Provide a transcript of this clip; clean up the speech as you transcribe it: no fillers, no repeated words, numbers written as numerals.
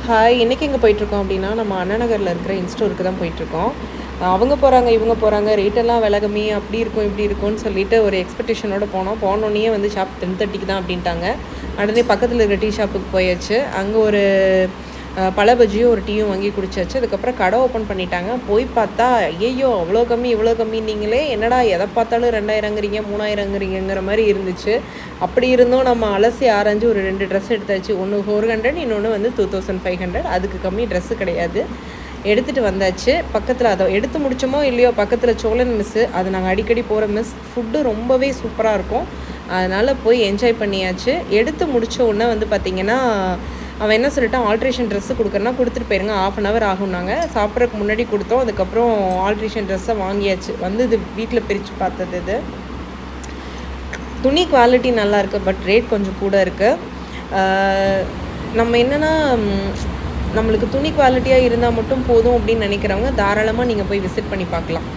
Hi! இன்னைக்கு எங்கே போயிட்டுருக்கோம் அப்படின்னா, நம்ம அண்ணா நகர்ல இருக்கிற இன்ஸ்டோருக்கு தான் போயிட்டுருக்கோம். அவங்க போறாங்க, இவங்க போறாங்க, ரேட்டெல்லாம் விலை கம்மி, அப்படி இருக்கும், இப்படி இருக்கும்னு சொல்லிட்டு ஒரு எக்ஸ்பெக்டேஷனோட போனோம். போனோனயே வந்து ஷாப் 10:30க்கு தான் அப்படின்ட்டாங்க. உடனே பக்கத்துல இருக்கிற டீ ஷாப்புக்கு போயாச்சு. அங்க ஒரு பழ பஜ்ஜியும், ஒரு டீயும் வாங்கி குடிச்சாச்சு. அதுக்கப்புறம் கடை ஓப்பன் பண்ணிட்டாங்க. போய் பார்த்தா, ஐயய்யோ! அவ்வளோ கம்மி, இவ்வளோ கம்மின்னீங்களே! என்னடா எத பார்த்தாலும் 2000ங்கிறீங்க, 3000ங்கிறீங்கங்கிற மாரி இருந்துச்சு. அப்படி இருந்தும் நம்ம அலசி ஆராய்ஞ்சு ஒரு 2 ட்ரெஸ் எடுத்தாச்சு. ஒண்ணு 400, இன்னொன்னு வந்து 2500. அதுக்கு கம்மி ட்ரெஸ்ஸு கிடையாது. எடுத்துட்டு வந்தாச்சு. பக்கத்துல அத எடுத்து முடிச்சோமோ இல்லையோ, பக்கத்துல சோழன் மெஸ்ஸு. அது நாங்க அடிக்கடி போற மெஸ். ஃபுட்டு ரொம்பவே சூப்பரா இருக்கும். அதனால போய் என்ஜாய் பண்ணியாச்சு. எடுத்து முடிச்ச உடனே வந்து பார்த்தீங்கன்னா, அவன் என்ன சொல்லிட்டான், ஆல்ட்ரேஷன் ட்ரெஸ்ஸு குடுக்குறேன்னா குடுத்துட்டு போயிருங்க. 1/2 அன் ஹவர் ஆகும்னாங்க. சாப்பிட்றதுக்கு முன்னாடி குடுத்தோம். அதுக்கப்புறம் ஆல்ட்ரேஷன் ட்ரெஸ்ஸ வாங்கியாச்சு. வந்து இது வீட்ல பிரிச்சு பார்த்தது இது. துணி குவாலிட்டி நல்லாயிருக்கு. பட் ரேட் கொஞ்சம் கூட இருக்கு. ஆ, நம்ம என்னன்னா, நம்மளுக்கு துணி குவாலிட்டியா இருந்தா மட்டும் போதும் அப்படின்னு நினைக்கிறவங்க, தாராளமா நீங்க போய் விசிட் பண்ணி பார்க்கலாம்.